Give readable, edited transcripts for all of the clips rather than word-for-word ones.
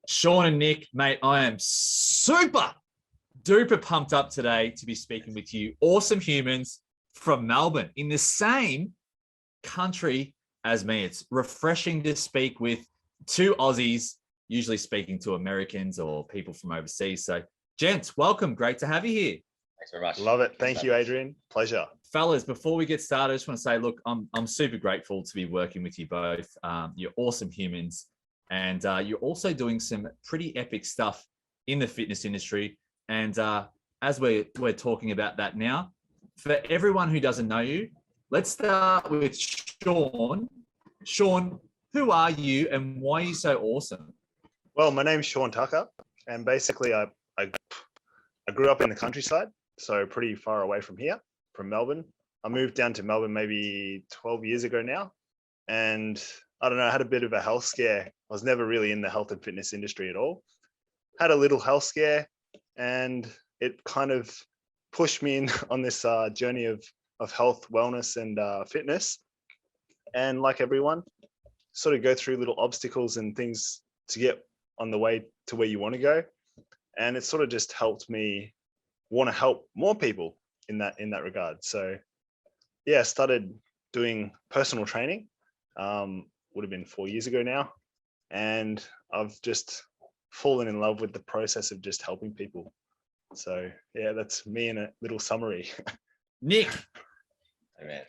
Shaun and Nick, mate, I am super duper pumped up today to be speaking with you. Awesome humans from Melbourne in the same country as me. It's refreshing to speak with two Aussies, usually speaking to Americans or people from overseas. So, gents, welcome. Great to have you here. Thanks very much. Love it. Thank you, Adrian. Pleasure. Fellas, before we get started, I just want to say, look, I'm super grateful to be working with you both. You're awesome humans. And you're also doing some pretty epic stuff in the fitness industry. And as we're talking about that now, for everyone who doesn't know you, let's start with Shaun. Shaun, who are you and why are you so awesome? Well, my name's Shaun Tucker, and basically I grew up in the countryside, so pretty far away from here, from Melbourne. I moved down to Melbourne maybe 12 years ago now, and I don't know, I had a bit of a health scare. I was never really in the health and fitness industry at all. Had a little health scare, and it kind of pushed me in on this journey of health, wellness, and fitness. And like everyone, sort of go through little obstacles and things to get on the way to where you want to go. And it sort of just helped me want to help more people in that regard. So yeah, I started doing personal training. Would have been 4 years ago now, and I've just fallen in love with the process of just helping people. So yeah, that's me in a little summary. Nick, Hey, man.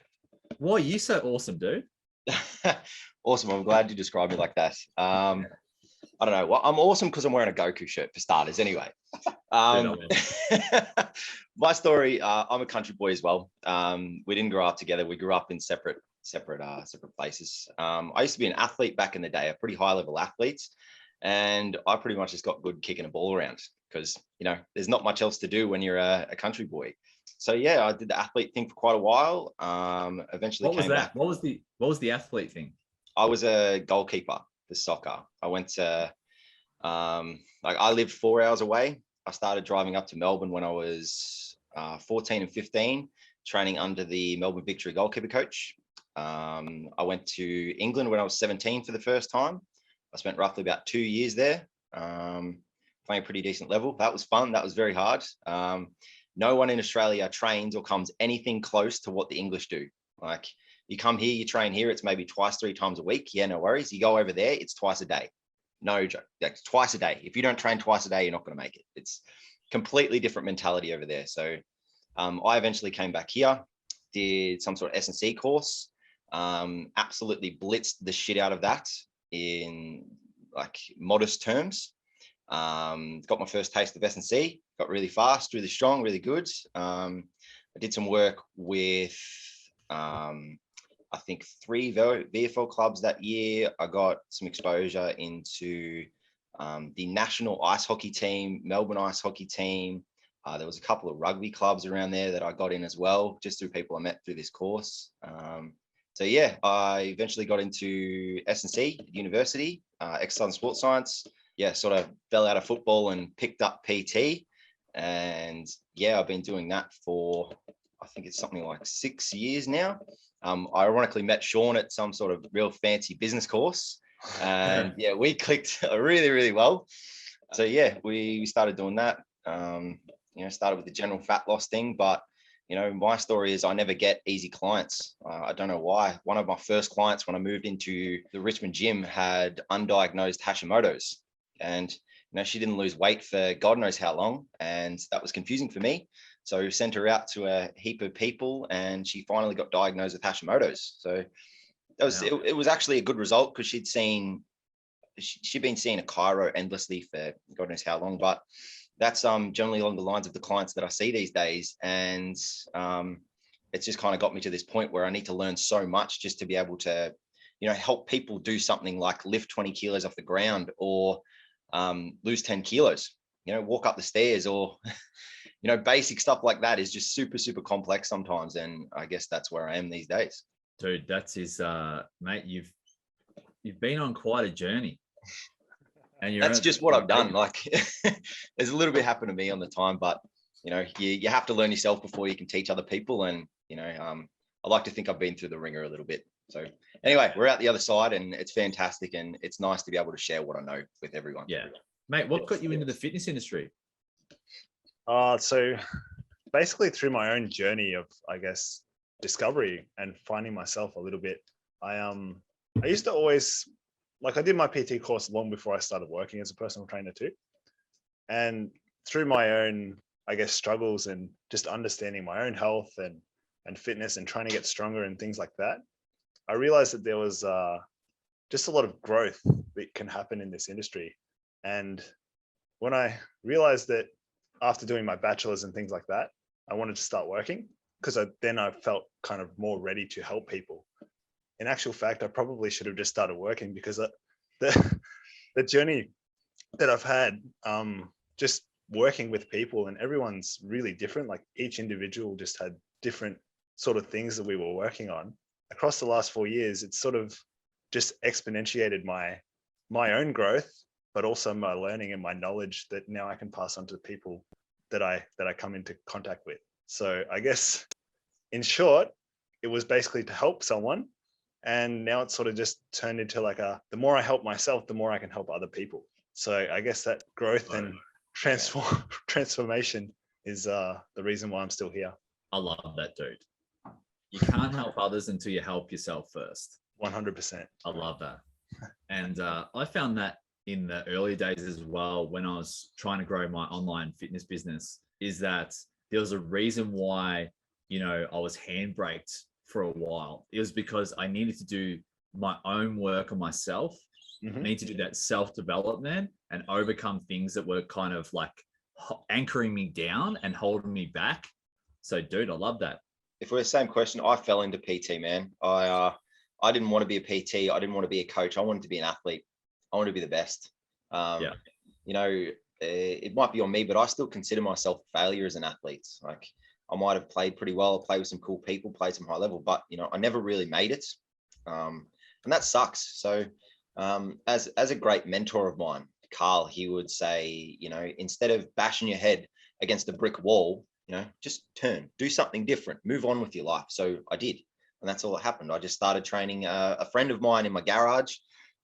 why are you so awesome, dude? Awesome. I'm glad you described me like that. I don't know. Well, I'm awesome because I'm wearing a Goku shirt for starters anyway. My story, I'm a country boy as well. We didn't grow up together. We grew up in separate places. I used to be an athlete back in the day, a pretty high level athlete. And I pretty much just got good kicking a ball around because, there's not much else to do when you're a country boy. So yeah, I did the athlete thing for quite a while. Eventually, What was that? What was the athlete thing? I was a goalkeeper for soccer. I went to, I lived 4 hours away. I started driving up to Melbourne when I was 14 and 15, training under the Melbourne Victory goalkeeper coach. I went to England when I was 17 for the first time. I spent roughly about 2 years there, playing a pretty decent level. That was fun. That was very hard. No one in Australia trains or comes anything close to what the English do. Like, you come here, you train here, it's maybe twice, 3 times a week. Yeah, no worries. You go over there, it's twice a day. No joke. That's twice a day. If you don't train twice a day, you're not going to make it. It's completely different mentality over there. So I eventually came back here, did some sort of S&C course, absolutely blitzed the shit out of that in like modest terms. Got my first taste of S&C, got really fast, really strong, really good. I did some work with I think 3 VFL clubs that year. I got some exposure into the national ice hockey team, Melbourne ice hockey team. There was a couple of rugby clubs around there that I got in as well, just through people I met through this course. So yeah, I eventually got into S&C at university, exercise and sports science. Yeah, sort of fell out of football and picked up PT. And yeah, I've been doing that for, I think it's something like 6 years now. I ironically met Shaun at some sort of real fancy business course. And yeah, we clicked really, really well. So yeah, we started doing that. Started with the general fat loss thing, but my story is I never get easy clients. I don't know why. One of my first clients when I moved into the Richmond gym had undiagnosed Hashimoto's, and she didn't lose weight for God knows how long, and that was confusing for me. So we sent her out to a heap of people, and she finally got diagnosed with Hashimoto's. So that was it was actually a good result because she'd been seeing a chiro endlessly for God knows how long, but that's generally along the lines of the clients that I see these days. And it's just kind of got me to this point where I need to learn so much just to be able to, help people do something like lift 20 kilos off the ground or lose 10 kilos, walk up the stairs or, basic stuff like that is just super, super complex sometimes. And I guess that's where I am these days. Dude, mate, you've been on quite a journey. And that's just what I've done. Like, there's a little bit happened to me on the time, but you have to learn yourself before you can teach other people. And I like to think I've been through the ringer a little bit. So anyway, we're out the other side, and it's fantastic, and it's nice to be able to share what I know with everyone. Yeah, mate. What got you into the fitness industry? So basically through my own journey of, I guess, discovery and finding myself a little bit, I used to always, like, I did my PT course long before I started working as a personal trainer too. And through my own, I guess, struggles and just understanding my own health and fitness and trying to get stronger and things like that, I realized that there was just a lot of growth that can happen in this industry. And when I realized that after doing my bachelor's and things like that, I wanted to start working, because then I felt kind of more ready to help people. In actual fact, I probably should have just started working, because the journey that I've had, just working with people, and everyone's really different. Like, each individual just had different sort of things that we were working on. Across the last 4 years, it's sort of just exponentiated my own growth, but also my learning and my knowledge that now I can pass on to the people that I come into contact with. So I guess, in short, it was basically to help someone. And now it's sort of just turned into like the more I help myself, the more I can help other people. So I guess that growth and transformation is the reason why I'm still here. I love that, dude. You can't help others until you help yourself first. 100%. I love that. And I found that in the early days as well, when I was trying to grow my online fitness business, is that there was a reason why, I was handbraked for a while. It was because I needed to do my own work on myself. Mm-hmm. I need to do that self-development and overcome things that were kind of like anchoring me down and holding me back. So, dude, I love that. If we're the same question, I fell into PT, man. I didn't want to be a PT. I didn't want to be a coach. I wanted to be an athlete. I wanted to be the best. It might be on me, but I still consider myself a failure as an athlete. Like, I might have played pretty well, played with some cool people, played some high level, but I never really made it. And that sucks. So as a great mentor of mine, Carl, he would say, instead of bashing your head against a brick wall, just turn, do something different, move on with your life. So I did. And that's all that happened. I just started training a friend of mine in my garage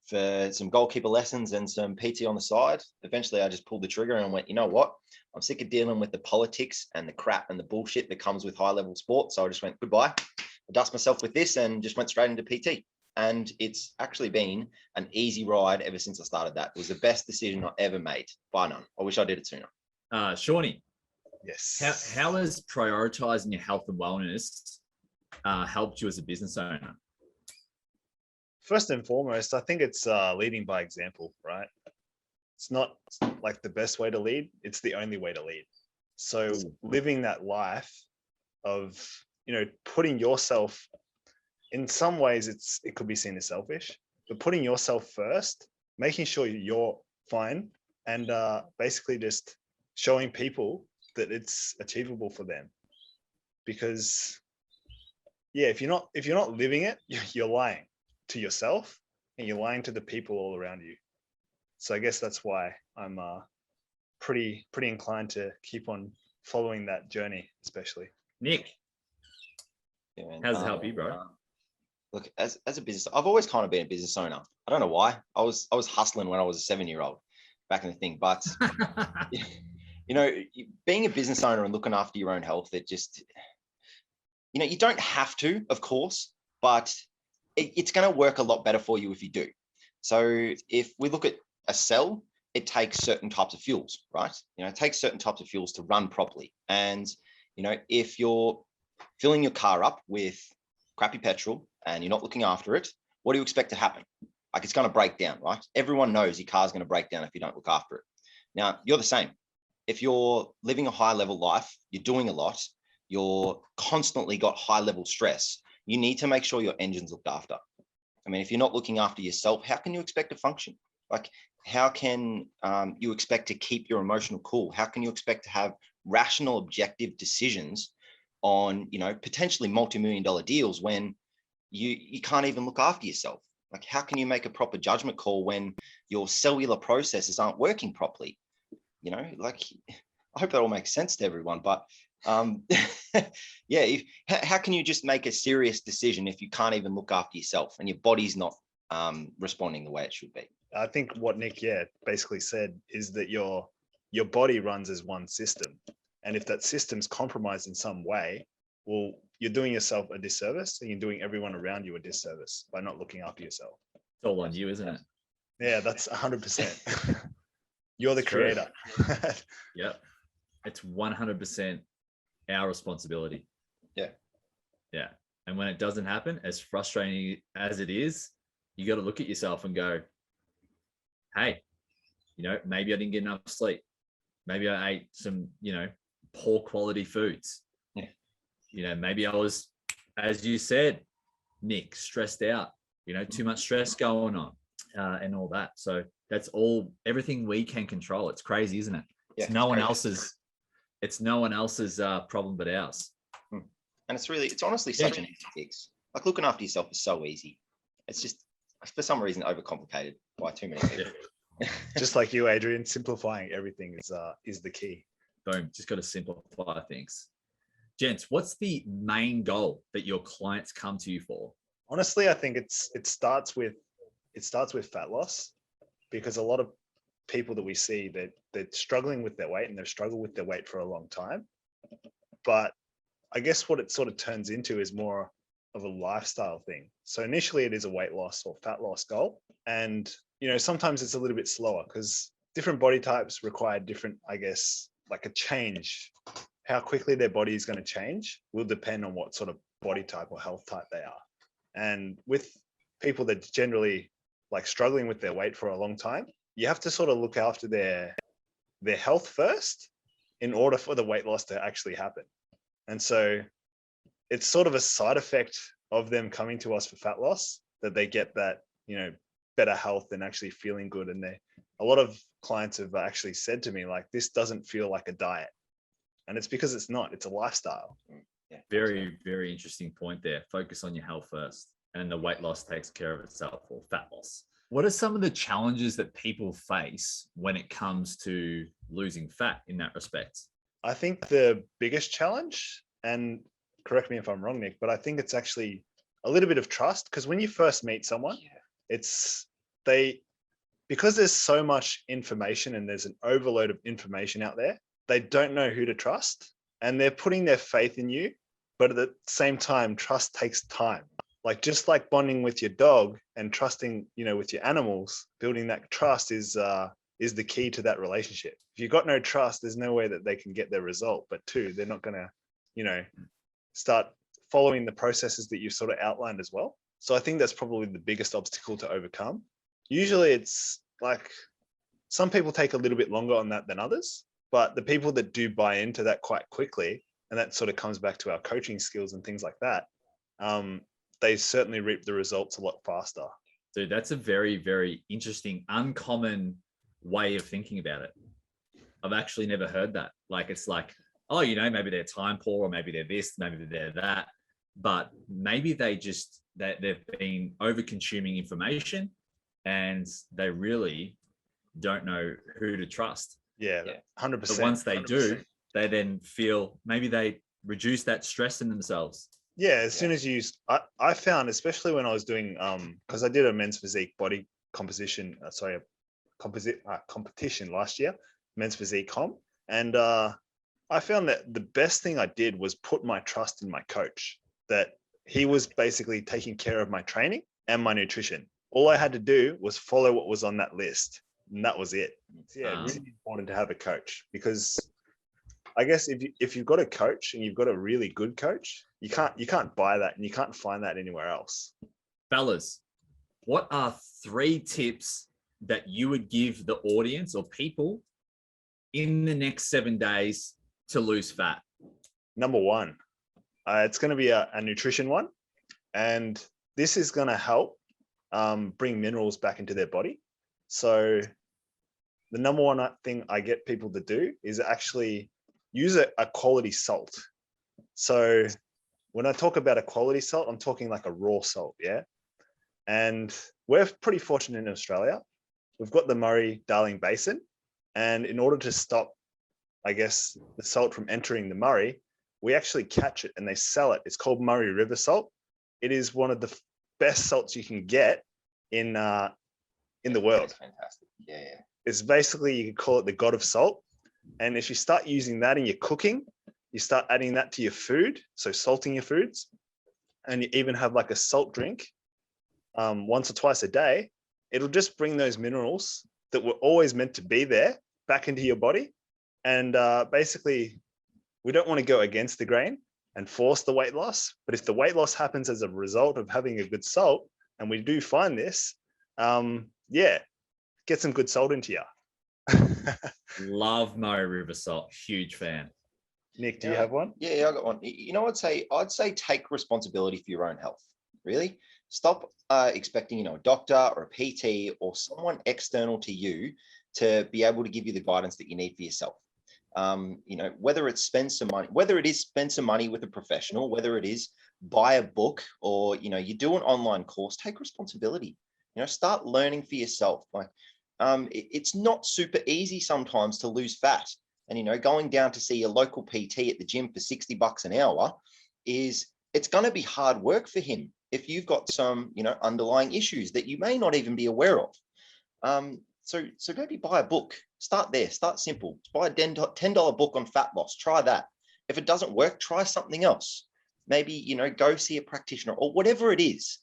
for some goalkeeper lessons and some PT on the side. Eventually, I just pulled the trigger and went, you know what? I'm sick of dealing with the politics and the crap and the bullshit that comes with high-level sport. So I just went, goodbye. I dust myself with this and just went straight into PT. And it's actually been an easy ride ever since I started that. It was the best decision I ever made, by none. I wish I did it sooner. Shawnee. Yes. How has prioritizing your health and wellness helped you as a business owner? First and foremost, I think it's leading by example, right? It's not like the best way to lead. It's the only way to lead. So living that life of, putting yourself, in some ways it could be seen as selfish, but putting yourself first, making sure you're fine, and basically just showing people that it's achievable for them. Because if you're not living it, you're lying to yourself, and you're lying to the people all around you. So I guess that's why I'm pretty inclined to keep on following that journey, especially. Nic, how does it help you, bro? Look, as a business, I've always kind of been a business owner. I don't know why. I was hustling when I was a 7-year-old back in the thing, but being a business owner and looking after your own health, it just, you don't have to, of course, but it's going to work a lot better for you if you do. So if we look at a cell, it takes certain types of fuels, right? It takes certain types of fuels to run properly. And, if you're filling your car up with crappy petrol and you're not looking after it, what do you expect to happen? Like, it's going to break down, right? Everyone knows your car's going to break down if you don't look after it. Now, you're the same. If you're living a high level life, you're doing a lot, you're constantly got high level stress, you need to make sure your engine's looked after. I mean, if you're not looking after yourself, how can you expect to function? Like, how can you expect to keep your emotional cool? How can you expect to have rational, objective decisions on, potentially multi-million-dollar deals when you can't even look after yourself? Like, how can you make a proper judgment call when your cellular processes aren't working properly? Like I hope that all makes sense to everyone. But yeah, how can you just make a serious decision if you can't even look after yourself and your body's not responding the way it should be? I think what Nick, basically said is that your body runs as one system. And if that system's compromised in some way, well, you're doing yourself a disservice and you're doing everyone around you a disservice by not looking after yourself. It's all on you, isn't it? Yeah, that's 100%. You're the It's true. creator. Yep. It's 100% our responsibility. Yeah. Yeah. And when it doesn't happen, as frustrating as it is, you got to look at yourself and go, hey, maybe I didn't get enough sleep. Maybe I ate some, poor quality foods. Yeah. Maybe I was, as you said, Nick, stressed out, too much stress going on and all that. So that's everything we can control. It's crazy, isn't it? Yeah, it's no one else's problem but ours. And it's honestly such an easy fix. Like looking after yourself is so easy. It's just, for some reason, overcomplicated by too many people. Just like you, Adrian, simplifying everything is the key. Boom. Just got to simplify things. Gents, what's the main goal that your clients come to you for? Honestly, I think it starts with fat loss, because a lot of people that we see that they're struggling with their weight and they've struggled with their weight for a long time. But I guess what it sort of turns into is more of a lifestyle thing. So initially it is a weight loss or fat loss goal. And, sometimes it's a little bit slower because different body types require different, I guess, like a change. How quickly their body is going to change will depend on what sort of body type or health type they are. And with people that generally like struggling with their weight for a long time, you have to sort of look after their health first in order for the weight loss to actually happen. And so it's sort of a side effect of them coming to us for fat loss that they get that, better health and actually feeling good. And a lot of clients have actually said to me, like, this doesn't feel like a diet. And it's because it's not, it's a lifestyle. Yeah. Very, very interesting point there. Focus on your health first and the weight loss takes care of itself, or fat loss. What are some of the challenges that people face when it comes to losing fat in that respect? I think the biggest challenge, and correct me if I'm wrong, Nick, but I think it's actually a little bit of trust, because when you first meet someone, because there's so much information and there's an overload of information out there, they don't know who to trust and they're putting their faith in you. But at the same time, trust takes time. Like just like bonding with your dog and trusting, with your animals, building that trust is the key to that relationship. If you've got no trust, there's no way that they can get their result. But two, they're not going to, start following the processes that you've sort of outlined as well. So I think that's probably the biggest obstacle to overcome. Usually it's like some people take a little bit longer on that than others, but the people that do buy into that quite quickly, and that sort of comes back to our coaching skills and things like that, they certainly reap the results a lot faster. Dude, that's a very, very interesting, uncommon way of thinking about it. I've actually never heard that. Like, it's like, oh, maybe they're time poor, or maybe they're this, maybe they're that, but maybe that they've been over consuming information and they really don't know who to trust. Yeah, 100%. But once they 100%. do, they then feel maybe they reduce that stress in themselves. Yeah, as soon as I found, especially when I was doing, because I did a men's physique body competition last year, men's physique comp, and I found that the best thing I did was put my trust in my coach, that he was basically taking care of my training and my nutrition. All I had to do was follow what was on that list, and that was it. So yeah, it's really important to have a coach, because I guess if you've got a coach and you've got a really good coach, you can't buy that and you can't find that anywhere else. Fellas, what are 3 tips that you would give the audience or people in the next 7 days to lose fat? Number 1, it's going to be a nutrition one, and this is going to help bring minerals back into their body. So the number 1 thing I get people to do is actually use a quality salt. So when I talk about a quality salt, I'm talking like a raw salt, yeah? And we're pretty fortunate in Australia. We've got the Murray-Darling Basin, and in order to stop I guess, the salt from entering the Murray, we actually catch it and they sell it. It's called Murray River salt. It is one of the best salts you can get in the world. That's fantastic. Yeah. It's basically, you could call it the god of salt. And if you start using that in your cooking, you start adding that to your food, so salting your foods, and you even have like a salt drink once or twice a day, it'll just bring those minerals that were always meant to be there back into your body. And basically, we don't want to go against the grain and force the weight loss. But if the weight loss happens as a result of having a good salt, and we do find this, get some good salt into you. Love Murray River salt. Huge fan. Nick, do you have one? Yeah, I got one. You know, I'd say take responsibility for your own health. Really, stop expecting, a doctor or a PT or someone external to you to be able to give you the guidance that you need for yourself. Whether it's spend some money, whether it is spend some money with a professional, whether it is buy a book, or you do an online course, take responsibility. Start learning for yourself. Like, it's not super easy sometimes to lose fat. And, going down to see a local PT at the gym for $60 an hour it's going to be hard work for him if you've got some, underlying issues that you may not even be aware of. So maybe buy a book, start there, start simple, buy a $10 book on fat loss, try that. If it doesn't work, try something else. Maybe, go see a practitioner or whatever it is.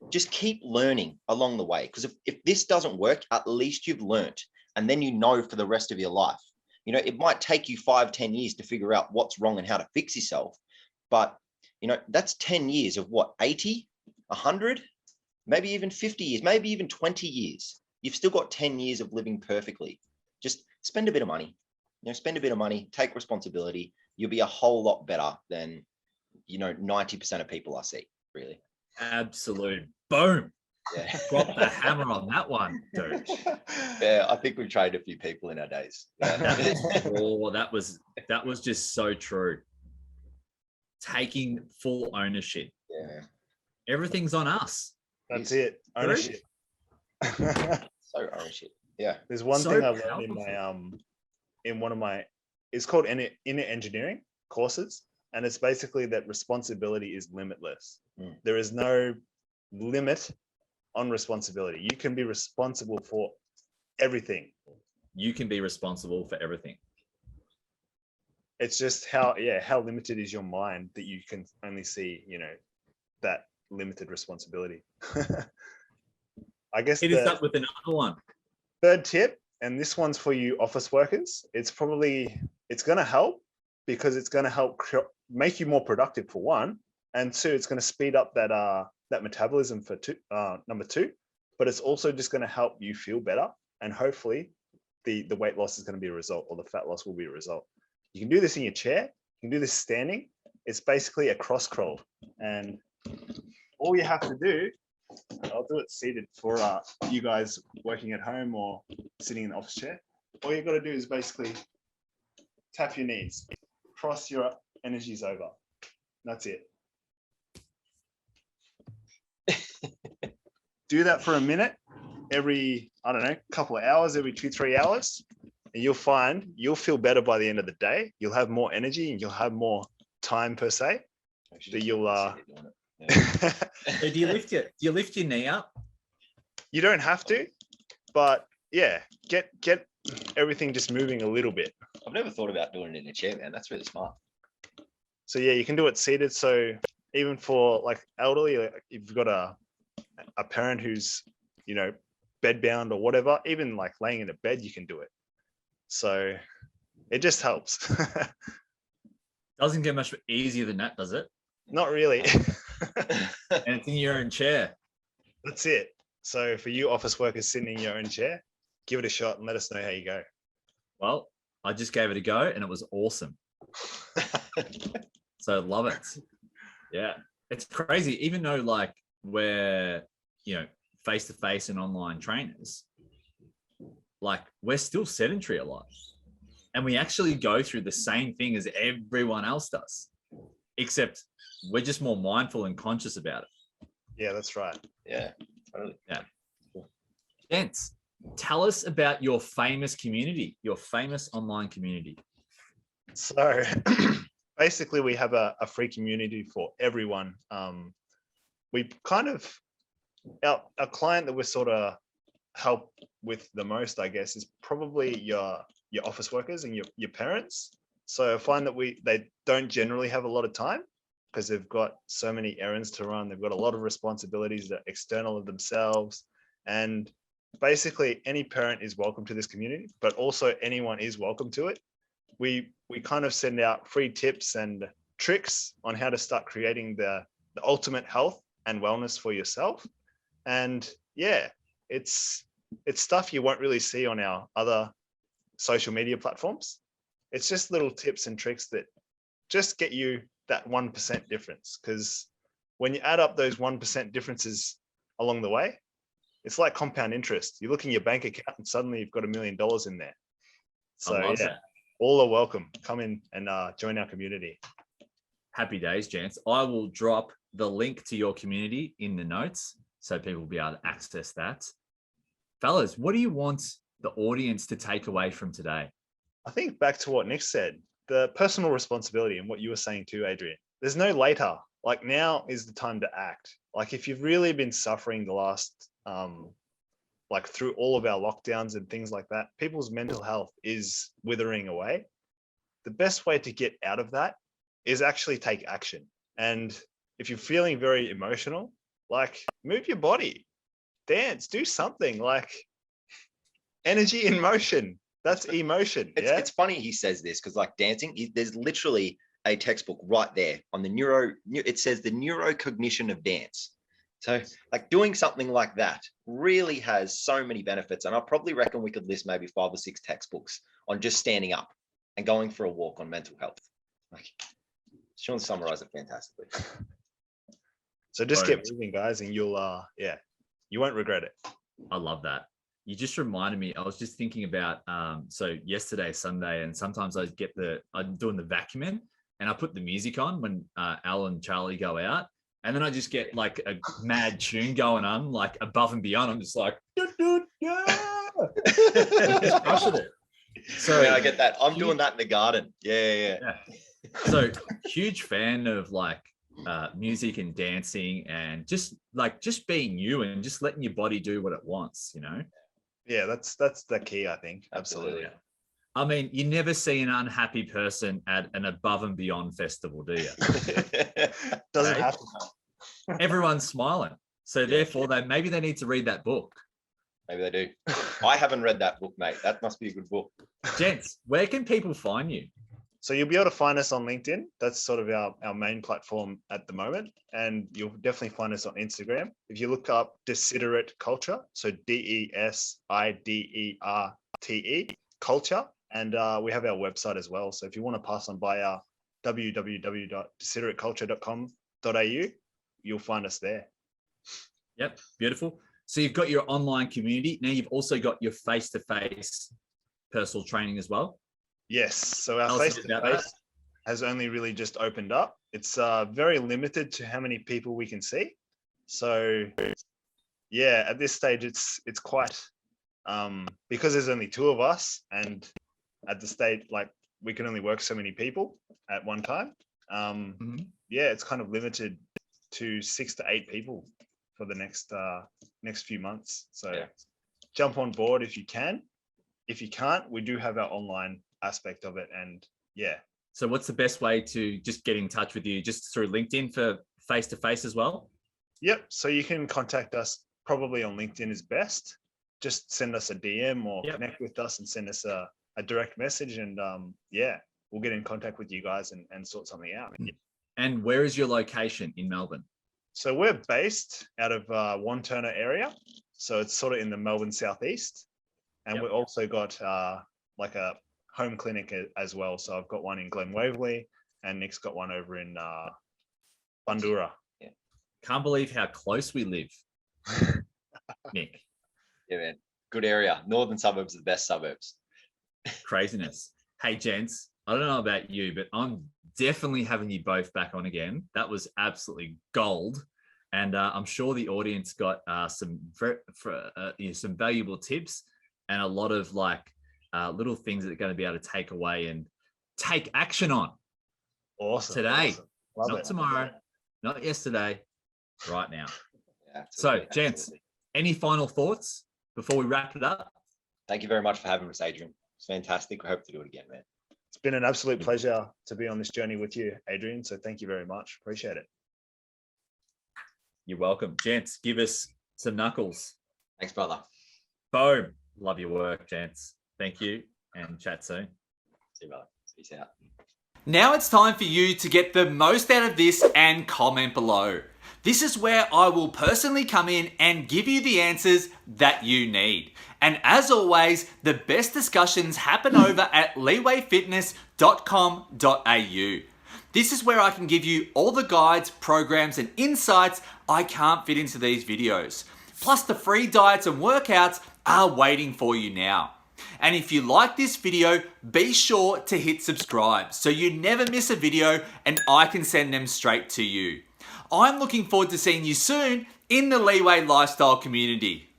Just keep learning along the way. Because if this doesn't work, at least you've learned, and then for the rest of your life. It might take you 5-10 years to figure out what's wrong and how to fix yourself. But, that's 10 years of what, 80, 100, maybe even 50 years, maybe even 20 years. You've still got 10 years of living perfectly. Just spend a bit of money, take responsibility. You'll be a whole lot better than, 90% of people I see, really. Absolute boom. Yeah. Drop the hammer on that one, dude. Yeah, I think we've traded a few people in our days. That was just so true. Taking full ownership. Yeah. Everything's on us. That's it. Ownership. So ownership. Yeah. There's one So thing I've learned powerful. in one of my, it's called inner engineering courses. And it's basically that responsibility is limitless. There is no limit on responsibility. You can be responsible for everything. You can be responsible for everything. It's just how limited is your mind that you can only see, that limited responsibility. I guess Hit us up with another one. Third tip, and this one's for you office workers. It's going to help because it's going to help make you more productive for one, and two, it's going to speed up that metabolism for number two, but it's also just going to help you feel better, and hopefully the weight loss is going to be a result, or the fat loss will be a result. You can do this in your chair. You can do this standing. It's basically a cross crawl, and all you have to do, I'll do it seated for you guys working at home or sitting in the office chair. All you got to do is basically tap your knees, cross your energies over. That's it. Do that for a minute every, couple of hours, every 2-3 hours, and you'll find you'll feel better by the end of the day. You'll have more energy and you'll have more time per se. That you'll So do you lift your knee up? You don't have to, but yeah, get everything just moving a little bit. I've never thought about doing it in a chair, man. That's really smart. So yeah, you can do it seated. So even for like elderly, like if you've got a parent who's, bedbound or whatever, even like laying in a bed, you can do it. So it just helps. Doesn't get much easier than that, does it? Not really. And it's in your own chair. That's it. So for you office workers sitting in your own chair, give it a shot and let us know how you go. Well, I just gave it a go and it was awesome. So love it. Yeah. It's crazy. Even though like we're, face-to-face and online trainers, like we're still sedentary a lot. And we actually go through the same thing as everyone else does, except we're just more mindful and conscious about it. Yeah, that's right. Yeah, totally. Yeah. Gents, tell us about your famous community, your famous online community. So basically, we have a free community for everyone. We kind of our client that we're sort of help with the most, I guess, is probably your office workers and your parents. So I find that they don't generally have a lot of time because they've got so many errands to run. They've got a lot of responsibilities that are external of themselves. And basically any parent is welcome to this community, but also anyone is welcome to it. We kind of send out free tips and tricks on how to start creating the ultimate health and wellness for yourself. And yeah, it's stuff you won't really see on our other social media platforms. It's just little tips and tricks that just get you that 1% difference. Because when you add up those 1% differences along the way, it's like compound interest. You look in your bank account and suddenly you've got $1 million in there. So yeah, that. All are welcome. Come in and join our community. Happy days, gents. I will drop the link to your community in the notes so people will be able to access that. Fellas, what do you want the audience to take away from today? I think back to what Nick said, the personal responsibility and what you were saying too, Adrian. There's no later. Like now is the time to act. Like if you've really been suffering the last, like through all of our lockdowns and things like that, people's mental health is withering away. The best way to get out of that is actually take action. And if you're feeling very emotional, like move your body, dance, do something. Like energy in motion. That's emotion. It's funny he says this because like dancing, there's literally a textbook right there on the it says the neurocognition of dance. So like doing something like that really has so many benefits. And I probably reckon we could list maybe 5 or 6 textbooks on just standing up and going for a walk on mental health. Like Shaun summarized it fantastically. So just get moving, guys, and you'll you won't regret it. I love that. You just reminded me, I was just thinking about, so yesterday, Sunday, and sometimes I'm doing the vacuuming and I put the music on when Al and Charlie go out. And then I just get like a mad tune going on, like above and beyond. I'm just like, yeah. Just crushing it. So yeah, I get that. I'm doing that in the garden. Yeah. So huge fan of like music and dancing and just being you and just letting your body do what it wants, you know? Yeah, that's the key, I think. Absolutely. Yeah. I mean, you never see an unhappy person at an above and beyond festival, do you? Doesn't happen. Everyone's smiling. So therefore maybe they need to read that book. Maybe they do. I haven't read that book, mate. That must be a good book. Gents, where can people find you? So you'll be able to find us on LinkedIn. That's sort of our main platform at the moment. And you'll definitely find us on Instagram. If you look up Desiderate Culture, so DESIDERTE Culture. And we have our website as well. So if you want to pass on by our www.desiderateculture.com.au, you'll find us there. Yep, beautiful. So you've got your online community. Now you've also got your face-to-face personal training as well. Yes. So our face-to-face has only really just opened up. It's very limited to how many people we can see. So yeah, at this stage, it's quite, because there's only 2 of us and at the stage, like we can only work so many people at one time. Yeah, it's kind of limited to 6 to 8 people for the next few months. So jump on board if you can. If you can't, we do have our online aspect of it. And yeah. So what's the best way to just get in touch with you? Just through LinkedIn for face-to-face as well? Yep. So you can contact us probably on LinkedIn is best. Just send us a DM or connect with us and send us a direct message. And yeah, we'll get in contact with you guys and sort something out. And where is your location in Melbourne? So we're based out of Wanturna area. So it's sort of in the Melbourne southeast. And we've also got like a home clinic as well. So I've got one in Glen Waverley and Nick's got one over in Bundoora. Yeah. Can't believe how close we live, Nick. Yeah, man. Good area. Northern suburbs are the best suburbs. Craziness. Hey, gents, I don't know about you, but I'm definitely having you both back on again. That was absolutely gold. And I'm sure the audience got some valuable tips and a lot of like little things that they're going to be able to take away and take action on Awesome. today, Awesome. Love not it. tomorrow, not yesterday, right now. Yeah, So, absolutely, gents, absolutely. any final thoughts before we wrap it up? Thank you very much for having us, Adrian. It's fantastic. We hope to do it again, man. It's been an absolute pleasure to be on this journey with you, Adrian. So thank you very much. Appreciate it. You're welcome. Gents, give us some knuckles. Thanks, brother. Boom. Love your work, gents. Thank you, and chat soon. See you, brother. Peace out. Now it's time for you to get the most out of this and comment below. This is where I will personally come in and give you the answers that you need. And as always, the best discussions happen over at leewayfitness.com.au. This is where I can give you all the guides, programs, and insights I can't fit into these videos. Plus the free diets and workouts are waiting for you now. And if you like this video, be sure to hit subscribe so you never miss a video and I can send them straight to you. I'm looking forward to seeing you soon in the Leeway Lifestyle community.